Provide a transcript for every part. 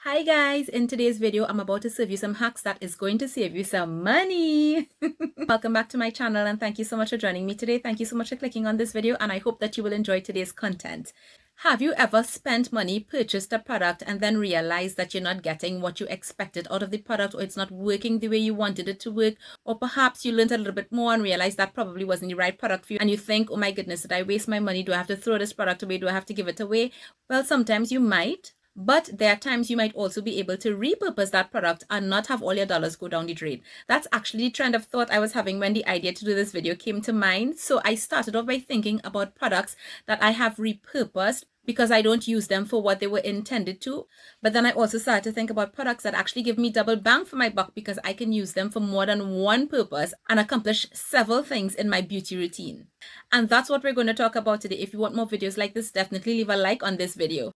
Hi guys, in today's video, I'm about to serve you some hacks that is going to save you some money. Welcome back to my channel and thank you so much for joining me today. Thank you so much for clicking on this video and I hope that you will enjoy today's content. Have you ever spent money, purchased a product and then realized that you're not getting what you expected out of the product, or it's not working the way you wanted it to work? Or perhaps you learned a little bit more and realized that probably wasn't the right product for you and you think, oh my goodness, did I waste my money? Do I have to throw this product away? Do I have to give it away? Well, sometimes you might. But there are times you might also be able to repurpose that product and not have all your dollars go down the drain. That's actually the trend of thought I was having when the idea to do this video came to mind. So I started off by thinking about products that I have repurposed because I don't use them for what they were intended to. But then I also started to think about products that actually give me double bang for my buck because I can use them for more than one purpose and accomplish several things in my beauty routine. And that's what we're going to talk about today. If you want more videos like this, definitely leave a like on this video.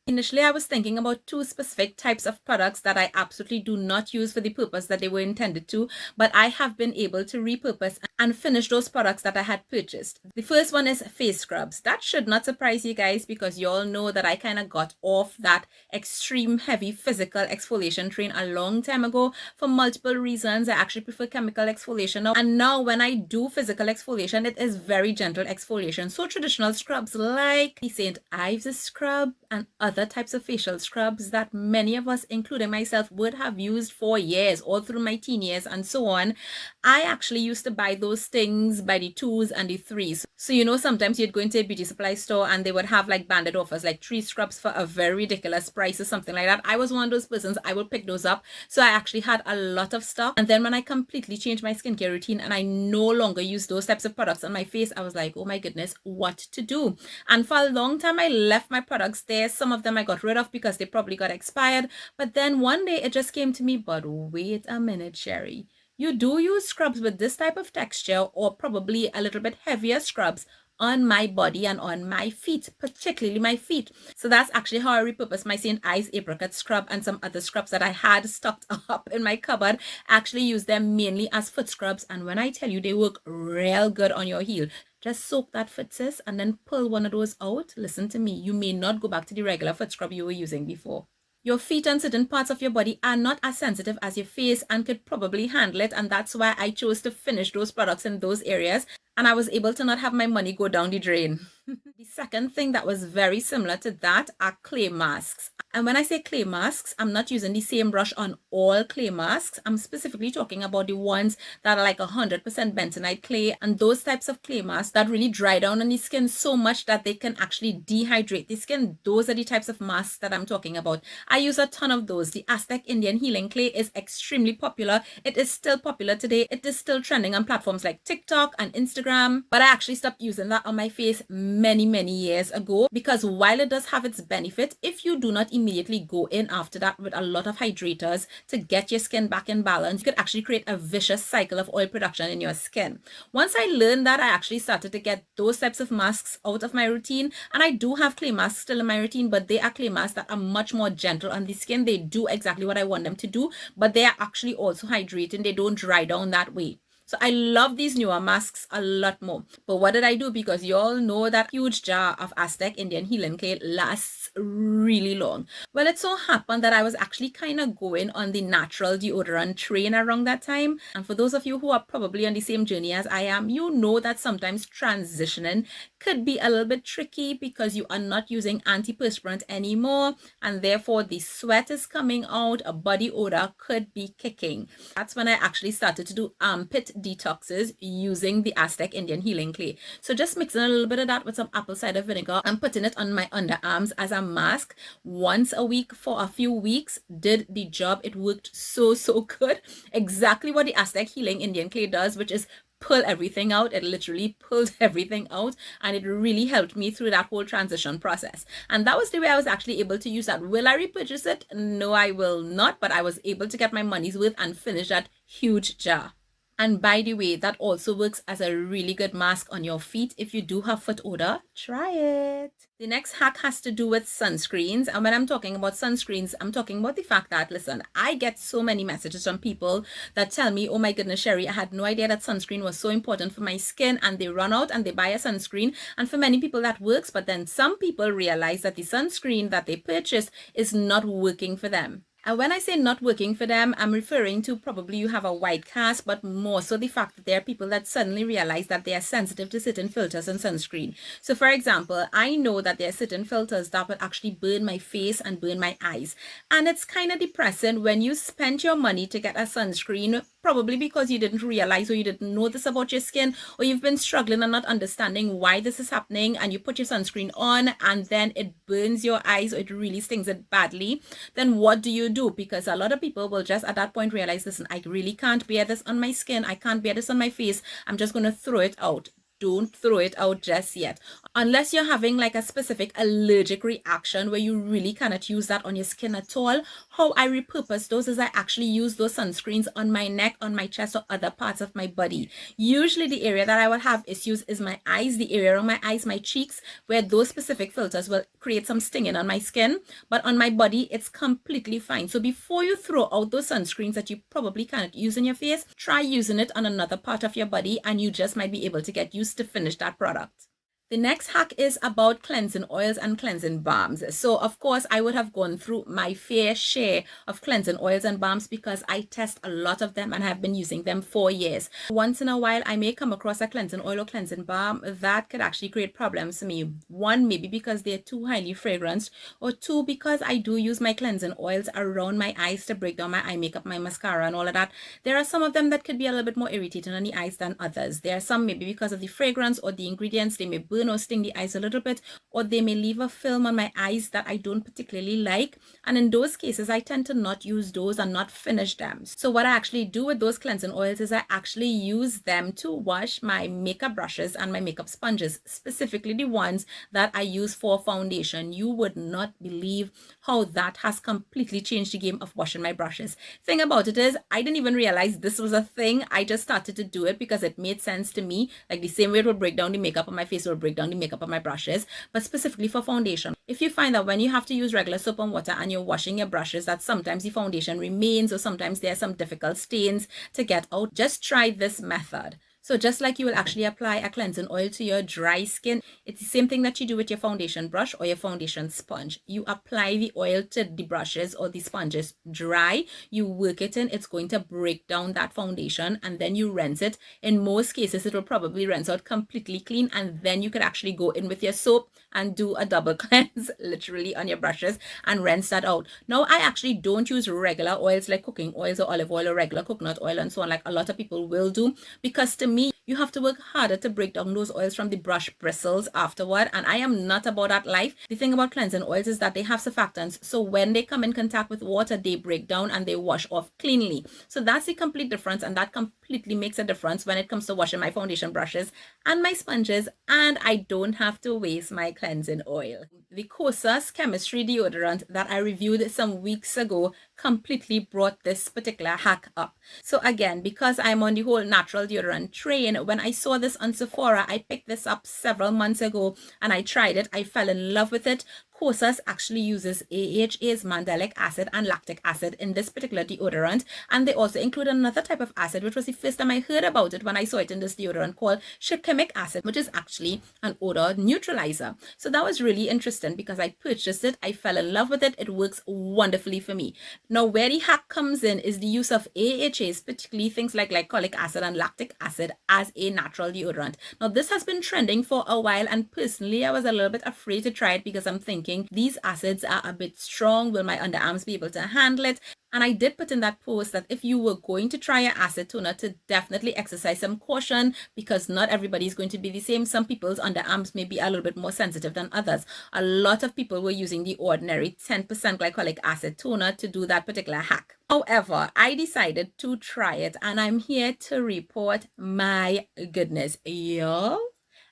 Initially, I was thinking about two specific types of products that I absolutely do not use for the purpose that they were intended to, but I have been able to repurpose and finish those products that I had purchased. The first one is face scrubs. That should not surprise you guys because you all know that I kind of got off that extreme heavy physical exfoliation train a long time ago for multiple reasons. I actually prefer chemical exfoliation now. And now when I do physical exfoliation, it is very gentle exfoliation. So traditional scrubs like the St. Ives scrub and other types of facial scrubs that many of us, including myself, would have used for years, all through my teen years and so on. I actually used to buy those things by the 2s and the 3s. So, you know, sometimes you'd go into a beauty supply store and they would have like banded offers, like 3 scrubs for a very ridiculous price or something like that. I was one of those persons, I would pick those up. So I actually had a lot of stock. And then when I completely changed my skincare routine and I no longer use those types of products on my face, I was like, oh my goodness, what to do? And for a long time, I left my products there. Some of them I got rid of because they probably got expired. But then one day it just came to me, but wait a minute, Sherry. You do use scrubs with this type of texture or probably a little bit heavier scrubs on my body and on my feet, particularly my feet. So that's actually how I repurposed my St. Ives apricot scrub and some other scrubs that I had stocked up in my cupboard. I actually use them mainly as foot scrubs. And when I tell you they work real good on your heel, just soak that foot, sis, and then pull one of those out. Listen to me, you may not go back to the regular foot scrub you were using before. Your feet and certain parts of your body are not as sensitive as your face and could probably handle it. And that's why I chose to finish those products in those areas. And I was able to not have my money go down the drain. The second thing that was very similar to that are clay masks. And when I say clay masks, I'm not using the same brush on all clay masks. I'm specifically talking about the ones that are like 100% bentonite clay and those types of clay masks that really dry down on the skin so much that they can actually dehydrate the skin. Those are the types of masks that I'm talking about. I use a ton of those. The Aztec Indian Healing Clay is extremely popular. It is still popular today. It is still trending on platforms like TikTok and Instagram. But I actually stopped using that on my face many years ago because while it does have its benefit, if you do not immediately go in after that with a lot of hydrators to get your skin back in balance, you could actually create a vicious cycle of oil production in your skin. Once I learned that, I actually started to get those types of masks out of my routine, and I do have clay masks still in my routine, but they are clay masks that are much more gentle on the skin. They do exactly what I want them to do, but they are actually also hydrating. They don't dry down that way. So I love these newer masks a lot more. But what did I do? Because you all know that huge jar of Aztec Indian Healing Clay lasts really long. Well, it so happened that I was actually kind of going on the natural deodorant train around that time. And for those of you who are probably on the same journey as I am, you know that sometimes transitioning could be a little bit tricky because you are not using antiperspirant anymore. And therefore the sweat is coming out, a body odor could be kicking. That's when I actually started to do armpit detoxes using the Aztec Indian Healing Clay. So just mixing a little bit of that with some apple cider vinegar and putting it on my underarms as a mask once a week for a few weeks did the job. It worked so good. Exactly what the Aztec Healing Indian Clay does, which is pull everything out. It literally pulled everything out, and it really helped me through that whole transition process. And that was the way I was actually able to use that. Will I repurchase it? No, I will not, but I was able to get my money's worth and finish that huge jar. And by the way, that also works as a really good mask on your feet. If you do have foot odor, try it. The next hack has to do with sunscreens. And when I'm talking about sunscreens, I'm talking about the fact that, listen, I get so many messages from people that tell me, oh my goodness, Sherry, I had no idea that sunscreen was so important for my skin. And they run out and they buy a sunscreen. And for many people that works, but then some people realize that the sunscreen that they purchased is not working for them. And when I say not working for them, I'm referring to probably you have a white cast, but more so the fact that there are people that suddenly realize that they are sensitive to certain filters and sunscreen. So for example, I know that there are certain filters that will actually burn my face and burn my eyes. And it's kind of depressing when you spend your money to get a sunscreen, probably because you didn't realize or you didn't know this about your skin, or you've been struggling and not understanding why this is happening, and you put your sunscreen on and then it burns your eyes or it really stings it badly. Then what do you do? Because a lot of people will just at that point realize, listen, I really can't bear this on my skin. I can't bear this on my face. I'm just going to throw it out. Don't throw it out just yet. Unless you're having like a specific allergic reaction where you really cannot use that on your skin at all. How I repurpose those is I actually use those sunscreens on my neck, on my chest, or other parts of my body. Usually the area that I will have issues is my eyes, the area on my eyes, my cheeks, where those specific filters will create some stinging on my skin. But on my body, it's completely fine. So before you throw out those sunscreens that you probably cannot use in your face, try using it on another part of your body and you just might be able to get used to finish that product. The next hack is about cleansing oils and cleansing balms. So of course I would have gone through my fair share of cleansing oils and balms because I test a lot of them and have been using them for years. Once in a while I may come across a cleansing oil or cleansing balm that could actually create problems for me. One, maybe because they're too highly fragranced, or two, because I do use my cleansing oils around my eyes to break down my eye makeup, my mascara and all of that. There are some of them that could be a little bit more irritating on the eyes than others. There are some maybe because of the fragrance or the ingredients, they may burn or sting the eyes a little bit, or they may leave a film on my eyes that I don't particularly like. And in those cases, I tend to not use those and not finish them. So what I actually do with those cleansing oils is I actually use them to wash my makeup brushes and my makeup sponges, specifically the ones that I use for foundation. You would not believe how that has completely changed the game of washing my brushes. Thing about it is, I didn't even realize this was a thing. I just started to do it because it made sense to me. Like the same way it would break down the makeup on my face, it would break down the makeup on my brushes, but specifically for foundation. If you find that when you have to use regular soap and water and you're washing your brushes, that sometimes the foundation remains or sometimes there are some difficult stains to get out, just try this method. So just like you will actually apply a cleansing oil to your dry skin, it's the same thing that you do with your foundation brush or your foundation sponge. You apply the oil to the brushes or the sponges dry, you work it in, it's going to break down that foundation, and then you rinse it. In most cases, it will probably rinse out completely clean, and then you could actually go in with your soap and do a double cleanse literally on your brushes and rinse that out. Now, I actually don't use regular oils like cooking oils or olive oil or regular coconut oil and so on like a lot of people will do, because to me, you have to work harder to break down those oils from the brush bristles afterward, and I am not about that life. The thing about cleansing oils is that they have surfactants, so when they come in contact with water, they break down and they wash off cleanly. So that's the complete difference, and that completely makes a difference when it comes to washing my foundation brushes and my sponges, and I don't have to waste my cleansing oil. The Kosas Chemistry deodorant that I reviewed some weeks ago completely brought this particular hack up. So again, because I'm on the whole natural deodorant train, when I saw this on Sephora, I picked this up several months ago and I tried it. I fell in love with it. Kosas actually uses AHAs, mandelic acid and lactic acid in this particular deodorant, and they also include another type of acid, which was the first time I heard about it when I saw it in this deodorant, called shikimic acid, which is actually an odor neutralizer. So that was really interesting because I purchased it, I fell in love with it, it works wonderfully for me. Now where the hack comes in is the use of AHAs, particularly things like glycolic acid and lactic acid, as a natural deodorant. Now this has been trending for a while, and personally I was a little bit afraid to try it because I'm thinking these acids are a bit strong. Will my underarms be able to handle it? And I did put in that post that if you were going to try an acid toner, to definitely exercise some caution because not everybody is going to be the same. Some people's underarms may be a little bit more sensitive than others. A lot of people were using the ordinary 10% glycolic acid toner to do that particular hack. However, I decided to try it and I'm here to report my goodness, y'all.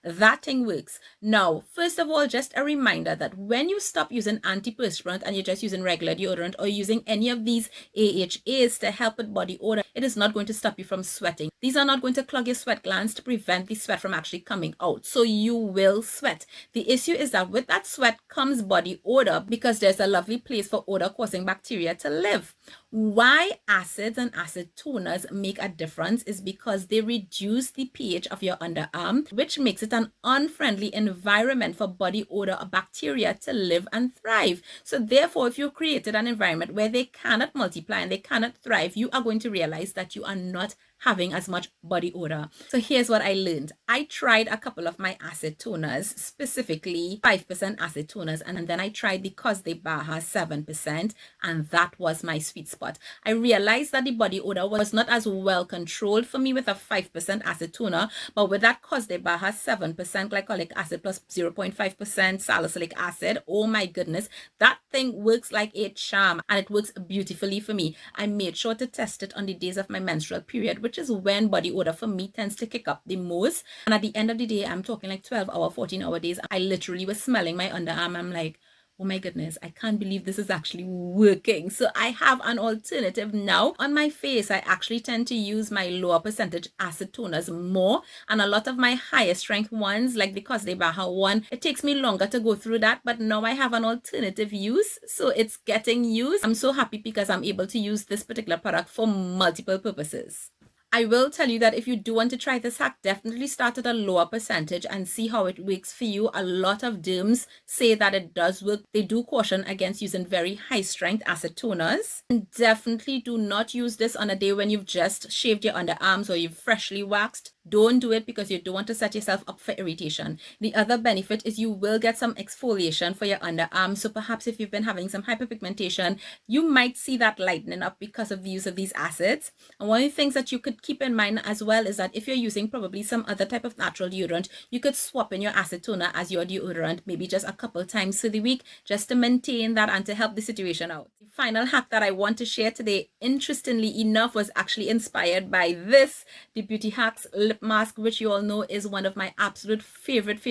That thing works. Now, first of all, just a reminder that when you stop using antiperspirant and you're just using regular deodorant or using any of these AHAs to help with body odor, it is not going to stop you from sweating. These are not going to clog your sweat glands to prevent the sweat from actually coming out. So you will sweat. The issue is that with that sweat comes body odor because there's a lovely place for odor causing bacteria to live. Why acids and acid toners make a difference is because they reduce the pH of your underarm, which makes it an unfriendly environment for body odor bacteria to live and thrive. So therefore, if you created an environment where they cannot multiply and they cannot thrive, you are going to realize that you are not having as much body odor. So here's what I learned. I tried a couple of my acid toners, specifically 5% acid toners, and then I tried the Cos de Baja 7%, and that was my sweet spot. I realized that the body odor was not as well controlled for me with a 5% acid toner, but with that Cos de Baja 7% glycolic acid plus 0.5% salicylic acid, oh my goodness, that thing works like a charm, and it works beautifully for me. I made sure to test it on the days of my menstrual period, which is when body odor for me tends to kick up the most. And at the end of the day, I'm talking like 12-hour, 14-hour days, I literally was smelling my underarm. I'm like, oh my goodness, I can't believe this is actually working. So I have an alternative now. On my face, I actually tend to use my lower percentage acid toners more, and a lot of my higher strength ones, like the Cos de Baja one, it takes me longer to go through that, but now I have an alternative use, so it's getting used. I'm so happy because I'm able to use this particular product for multiple purposes. I will tell you that if you do want to try this hack, definitely start at a lower percentage and see how it works for you. A lot of derms say that it does work. They do caution against using very high strength acid toners. And definitely do not use this on a day when you've just shaved your underarms or you've freshly waxed. Don't do it because you don't want to set yourself up for irritation. The other benefit is you will get some exfoliation for your underarms. So perhaps if you've been having some hyperpigmentation, you might see that lightening up because of the use of these acids. And one of the things that you could keep in mind as well is that if you're using probably some other type of natural deodorant, you could swap in your acid toner as your deodorant, maybe just a couple times through the week, just to maintain that and to help the situation out. The final hack that I want to share today, interestingly enough, was actually inspired by this, the Beauty Hacks lip mask, which you all know is one of my absolute favorite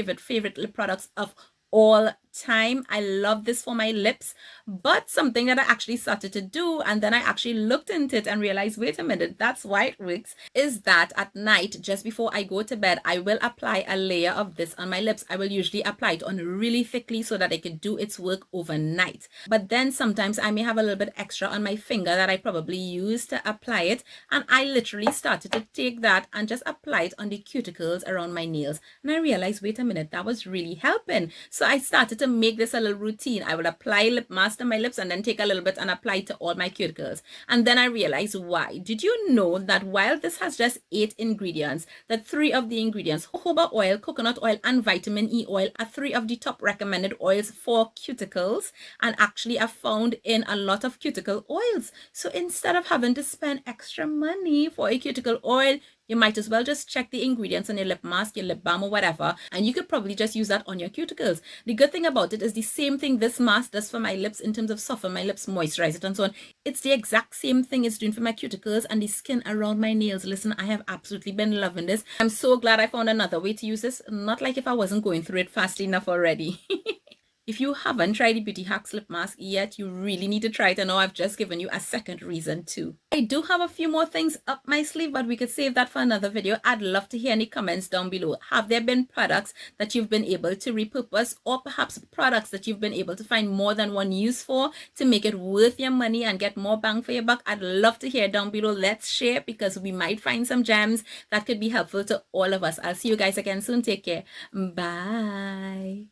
lip products of all time. I love this for my lips, but something that I actually started to do, and then I actually looked into it and realized, wait a minute, that's why it works, is that at night, just before I go to bed, I will apply a layer of this on my lips. I will usually apply it on really thickly so that it can do its work overnight. But then sometimes I may have a little bit extra on my finger that I probably use to apply it, and I literally started to take that and just apply it on the cuticles around my nails. And I realized, wait a minute, that was really helping. So I started to make this a little routine. I would apply lip mask to my lips and then take a little bit and apply it to all my cuticles. And then I realized why. Did you know that while this has just 8 ingredients, that 3 of the ingredients, jojoba oil, coconut oil, and vitamin E oil, are 3 of the top recommended oils for cuticles and actually are found in a lot of cuticle oils. So instead of having to spend extra money for a cuticle oil, you might as well just check the ingredients on your lip mask, your lip balm, or whatever, and you could probably just use that on your cuticles. The good thing about it is the same thing this mask does for my lips in terms of soften my lips, moisturize it, and so on. It's the exact same thing it's doing for my cuticles and the skin around my nails. Listen, I have absolutely been loving this. I'm so glad I found another way to use this. Not like if I wasn't going through it fast enough already. If you haven't tried the Beauty Hacks lip mask yet, you really need to try it. I know I've just given you a second reason too. I do have a few more things up my sleeve, but we could save that for another video. I'd love to hear any comments down below. Have there been products that you've been able to repurpose, or perhaps products that you've been able to find more than one use for to make it worth your money and get more bang for your buck? I'd love to hear down below. Let's share, because we might find some gems that could be helpful to all of us. I'll see you guys again soon. Take care. Bye.